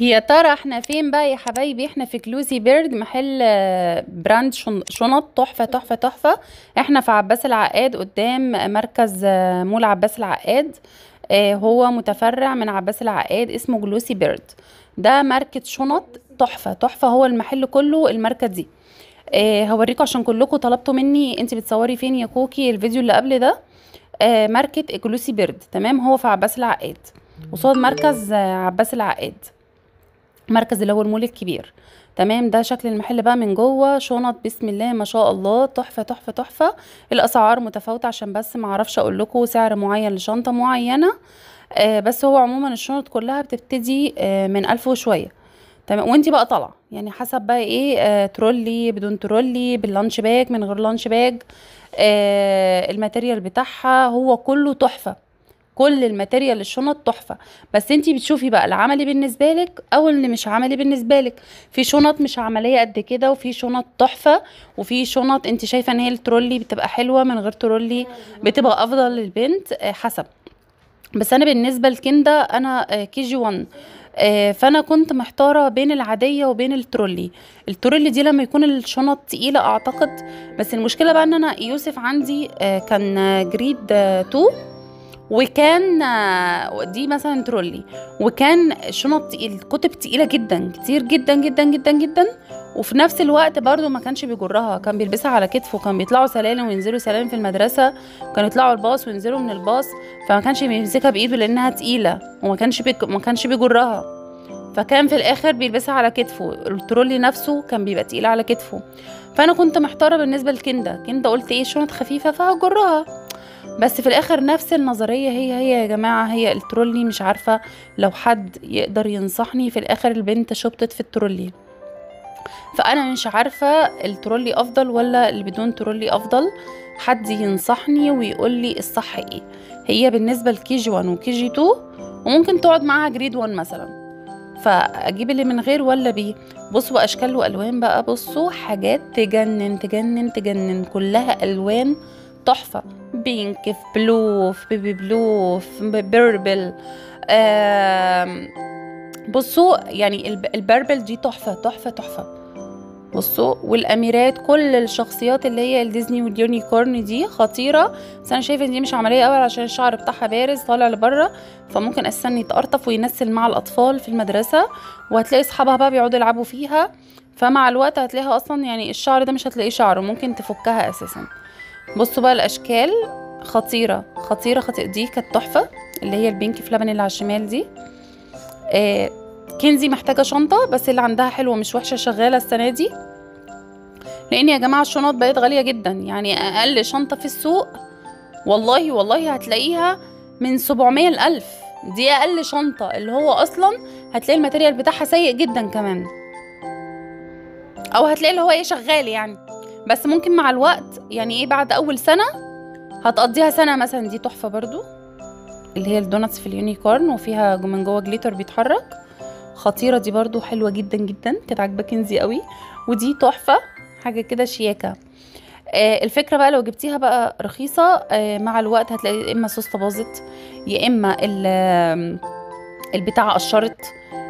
يا ترى احنا فين بقى يا حبايبي؟ احنا في كلوزي بيرد، محل براند شنط تحفة تحفة تحفة. احنا في عباس العقاد قدام مركز مول عباس العقاد. هو متفرع من عباس العقاد اسمه جلوسي بيرد. ده ماركة شنط تحفة تحفة، هو المحل كله الماركة دي. هوريكم عشان كلكم طلبتوا مني انت بتصوري فين يا كوكي الفيديو اللي قبل ده. ماركة جلوسي بيرد، تمام. هو في عباس العقاد قصاد مركز عباس العقاد، مركز اللي هو المول الكبير. تمام. ده شكل المحل بقى من جوه. شنط بسم الله ما شاء الله، تحفه تحفه تحفه. الاسعار متفاوته عشان بس ما اعرفش اقول لكم سعر معين لشنطه معينه. بس هو عموما الشنط كلها بتبتدي من 1000 وشويه. تمام. وانتي بقى طالعه يعني حسب بقى ايه، ترولي بدون ترولي، باللانش باج من غير لانش باج. الماتيريال بتاعها هو كله تحفه. كل الماتيريال الشنط تحفه. بس انتي بتشوفي بقى العملي بالنسبه لك او اللي مش عملي بالنسبه لك. في شنط مش عمليه قد كده، وفي شنط تحفه، وفي شنط انت شايفه ان هي الترولي بتبقى حلوه، من غير ترولي بتبقى افضل للبنت. حسب. بس انا بالنسبه لكندا انا كي جي 1. فانا كنت محتاره بين العاديه وبين الترولي. الترولي دي لما يكون الشنط تقيله اعتقد. بس المشكله بقى ان انا يوسف عندي كان جريد 2، وكان دي مثلا ترولي، وكان شنط الكتب تقيله جدا، كتير جدا جدا جدا جدا. وفي نفس الوقت برضو ما كانش بيجرها، كان بيلبسها على كتفه. كان بيطلعوا سلالم وينزلوا سلالم في المدرسه، كانوا يطلعوا الباص وينزلوا من الباص. فما كانش بيمسكها بايده لانها تقيله، وما كانش ما كانش بيجرها. فكان في الاخر بيلبسها على كتفه. الترولي نفسه كان بيبقى تقيل على كتفه. فانا كنت محتاره بالنسبه لكندا. كندا قلت ايه، شنط خفيفه فهجرها. بس في الاخر نفس النظريه هي يا جماعه، هي الترولي. مش عارفه لو حد يقدر ينصحني. في الاخر البنت شبطت في الترولي، فانا مش عارفه الترولي افضل ولا اللي بدون ترولي افضل. حد ينصحني ويقول لي الصح ايه. هي بالنسبه لكي جي 1 وكي جي 2، وممكن تقعد معاها جريد 1 مثلا. فاجيب اللي من غير ولا بيه؟ بصوا اشكال والوان بقى، بصوا حاجات تجنن تجنن تجنن، كلها الوان تحفه. بينك، في بلو، في بيبي بلو، في بيربل. بصوا يعني البربل دي تحفه تحفه تحفه. بصوا، والاميرات، كل الشخصيات اللي هي الديزني واليونيكورن دي خطيره. بس انا شايفه ان دي مش عمليه قوي عشان الشعر بتاعها بارز طالع لبره، فممكن اساسا يتقرطف وينسل مع الاطفال في المدرسه. وهتلاقي اصحابها بقى بيقعدوا يلعبوا فيها. فمع الوقت هتلاقيها اصلا يعني الشعر ده مش هتلاقيه شعر، ممكن تفكها اساسا. بصوا بقى الاشكال خطيره خطيره خطيره. دي كانت تحفه، اللي هي البينك في لبن اللي على الشمال دي. آه كنزي محتاجه شنطه، بس اللي عندها حلوه مش وحشه، شغاله السنه دي. لان يا جماعه الشنط بقت غاليه جدا. يعني اقل شنطه في السوق والله والله هتلاقيها من 700 ل1000. دي اقل شنطه، اللي هو اصلا هتلاقي الماتيريال بتاعها سيء جدا كمان، او هتلاقي اللي هو ايه شغال يعني. بس ممكن مع الوقت يعني ايه، بعد اول سنه هتقضيها سنه مثلا. دي تحفه برضو، اللي هي الدوناتس في اليونيكورن، وفيها من جوه جليتر بيتحرك. خطيره دي برضو، حلوه جدا جدا، كانت عاجبه كنزي قوي. ودي تحفه، حاجه كده شياكه. الفكره بقى لو جبتيها بقى رخيصه، مع الوقت هتلاقي يا اما سوسته باظت، يا اما البتاعه قشرت،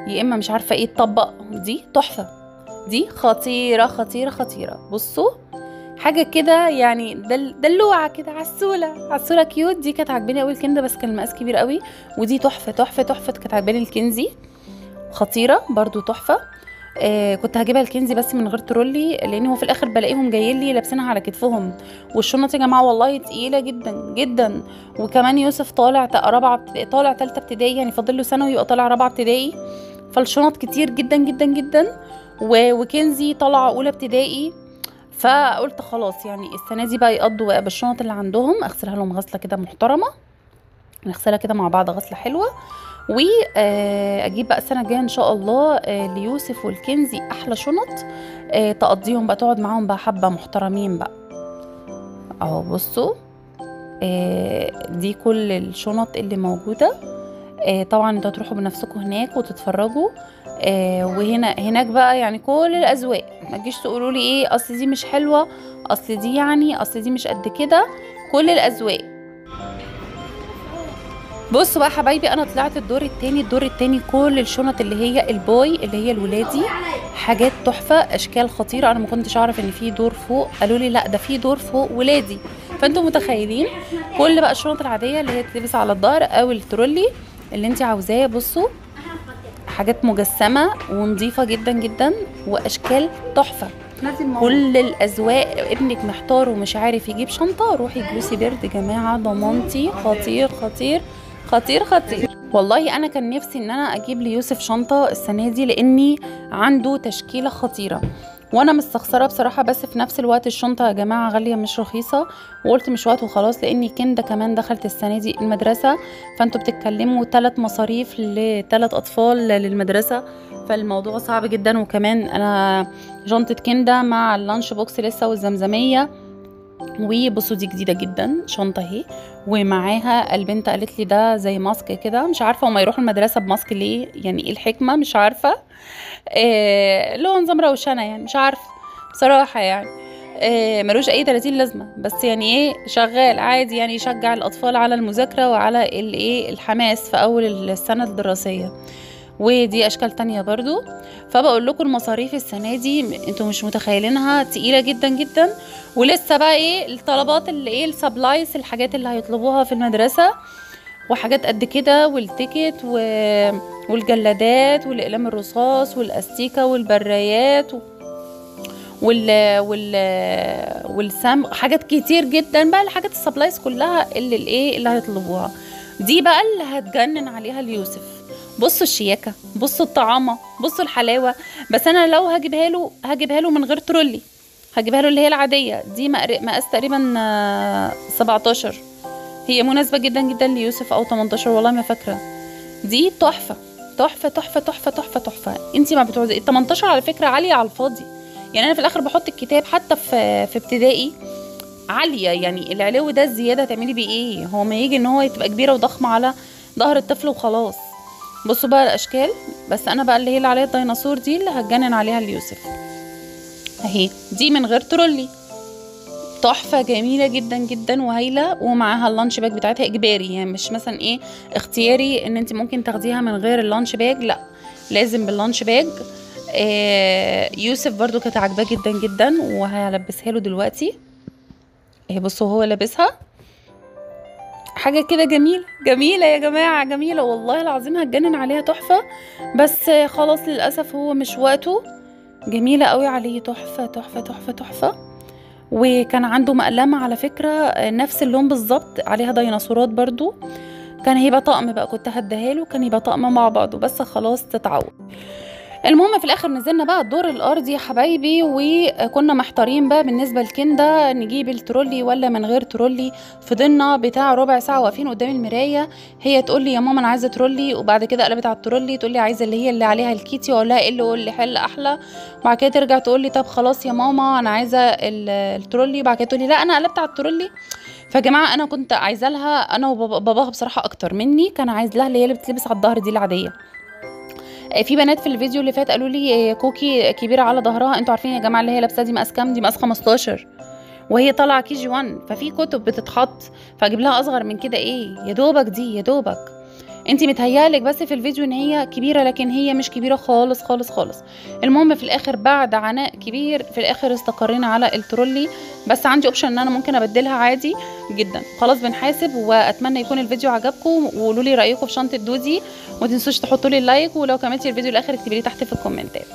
يا اما مش عارفه ايه اتطبق. دي تحفه، دي خطيره خطيره خطيره. بصوا حاجه كده يعني دلوعه كده، عسوله عسوله كيوت. دي كانت عاجباني قوي الكنده، بس كان المقاس كبير قوي. ودي تحفه تحفه تحفه، كانت عاجباني الكنزي، خطيره برضو تحفه. كنت هجيبها الكنزي بس من غير ترولي، لان هو في الاخر بلاقيهم جايين لي لابسينها على كتفهم. والشنط يا جماعه والله تقيله جدا جدا. وكمان يوسف طالع طالع تالتة ابتدائي، يعني فاضل له سنه ويبقى طالع رابعه ابتدائي. فالشنط كتير جدا جدا جدا. وكنزي طالعه اولى ابتدائي. فقلت خلاص يعني السنه دي بقى يقضوا بقى بالشنط اللي عندهم. اغسلها لهم غسله كده محترمه، نغسلها كده مع بعض غسله حلوه. واجيب بقى السنه الجايه ان شاء الله ليوسف والكنزي احلى شنط تقضيهم بقى، تقعد معاهم بقى حبه محترمين بقى. اهو بصوا، دي كل الشنط اللي موجوده. طبعا انتوا هتروحوا بنفسكم هناك وتتفرجوا. هناك بقى يعني كل الاذواق. ما تجيش تقولوا لي ايه اصل دي مش حلوه، اصل دي يعني اصل دي مش قد كده. كل الاذواق. بصوا بقى حبايبي، انا طلعت الدور التاني. الدور التاني كل الشنط اللي هي البوي اللي هي الولادي، حاجات تحفه، اشكال خطيره. انا ما كنتش اعرف ان في دور فوق، قالوا لي لا ده في دور فوق ولادي. فانتم متخيلين كل بقى الشنط العاديه اللي هي تلبس على الظهر او الترولي اللي انت عاوزاه. بصوا حاجات مجسمه ونظيفه جدا جدا واشكال تحفه، كل الاذواق. ابنك محتار ومش عارف يجيب شنطه، روحي جلوسي بيرد يا جماعه، ضمانتي خطير خطير خطير خطير. والله انا كان نفسي ان انا اجيب ليوسف شنطه السنه دي، لاني عنده تشكيله خطيره وانا مستخسره بصراحه. بس في نفس الوقت الشنطه يا جماعه غاليه مش رخيصه، وقلت مش وقت وخلاص، لاني كندا كمان دخلت السنه دي المدرسه. فانتوا بتتكلموا 3 مصاريف ل3 اطفال للمدرسه، فالموضوع صعب جدا. وكمان انا شنطه كندا مع اللانش بوكس لسه والزمزميه. وبصوا دي جديده جدا شنطه اهي، ومعاها البنت قالت لي ده زي ماسك كده، مش عارفه هما يروحوا المدرسه بماسك ليه، يعني ايه الحكمه، مش عارفه. اللي هو نظام روشنه يعني، مش عارفه بصراحه يعني. ملوش اي 30 لازمه، بس يعني ايه شغال عادي، يعني يشجع الاطفال على المذاكره وعلى الايه الحماس في اول السنه الدراسيه. ودي اشكال تانية برضو. فبقول لكم المصاريف السنه دي انتوا مش متخيلينها، تقيله جدا جدا. ولسه بقى ايه الطلبات اللي ايه السبلايز، الحاجات اللي هيطلبوها في المدرسه، وحاجات قد كده، والتيكت والجلادات والاقلام الرصاص والاستيكه والبرايات والسم، حاجات كتير جدا بقى، الحاجات السبلايز كلها اللي الايه اللي هيطلبوها. دي بقى اللي هتجنن عليها اليوسف. بصوا الشياكه، بصوا الطعامه، بصوا الحلاوه. بس انا لو هجيبها له من غير ترولي، هجيبها له اللي هي العاديه دي، مقاس تقريبا 17. هي مناسبه جدا جدا ليوسف، او 18 والله ما فاكره. دي تحفه تحفه تحفه تحفه تحفه تحفه. انت ما بتعوزي 18 على فكره، عاليه على الفاضي. يعني انا في الاخر بحط الكتاب حتى في ابتدائي عاليه، يعني العلو ده الزياده هتعملي بيه ايه؟ هو ما يجي ان هو تبقى كبيره وضخمه على ظهر الطفل وخلاص. بصوا بقى الاشكال. بس انا بقى اللي هي اللي عليها الديناصور دي اللي هتجنن عليها اليوسف اهي، دي من غير ترولي، تحفه جميله جدا جدا وهايله. ومعاها اللانش باج بتاعتها اجباري، يعني مش مثلا ايه اختياري ان انت ممكن تاخديها من غير اللانش باج، لا لازم باللانش باج. يوسف برضو كانت عاجباه جدا جدا، وهلبسها له دلوقتي اهي. بصوا هو لابسها، حاجه كده جميله جميله يا جماعه، جميله والله العظيم، هتجنن عليها تحفه. بس خلاص للاسف هو مش وقته. جميله قوي عليه، تحفه تحفه تحفه تحفه. وكان عنده مقلمه على فكره نفس اللون بالظبط، عليها ديناصورات برضو. كان هيبقى طقم بقى، كنت هديها له، كان يبقى طقم مع بعضه، بس خلاص تتعود. المهم في الاخر نزلنا بقى الدور الارضي يا حبايبي، وكنا محتارين بقى بالنسبه لكندا نجيب الترولي ولا من غير ترولي. فضلنا بتاع ربع ساعه واقفين قدام المرايه، هي تقول لي يا ماما انا عايزه ترولي، وبعد كده قلبت على الترولي تقول لي عايزه اللي هي اللي عليها الكيتي، واقول لها ايه اللي حل احلى. وبعد كده ترجع تقول لي طب خلاص يا ماما انا عايزه الترولي، وبعد كده تقول لي لا انا قلبت على الترولي. فيا جماعه انا كنت عايزه لها، انا وباباها بصراحه اكتر مني، كان عايز لها اللي هي اللي بتلبس على الظهر دي العاديه. في بنات في الفيديو اللي فات قالوا لي كوكي كبيره على ظهرها. انتوا عارفين يا جماعه اللي هي لابسه دي مقاس كام؟ دي مقاس 15، وهي طالعه كي جي 1، ففي كتب بتتحط، فاجيب لها اصغر من كده ايه؟ يا دوبك دي، يا دوبك. انتي متهيالك بس في الفيديو ان هي كبيره، لكن هي مش كبيره خالص خالص خالص. المهم في الاخر بعد عناء كبير في الاخر استقرينا على الترولي، بس عندي اوبشن ان انا ممكن ابدلها عادي جدا. خلاص بنحاسب، واتمنى يكون الفيديو عجبكم، وقولوا لي رايكم في شنطه دودي، وما تنسوش تحطوا لي اللايك، ولو كملتي الفيديو الاخر اكتبي لي تحت في الكومنتات.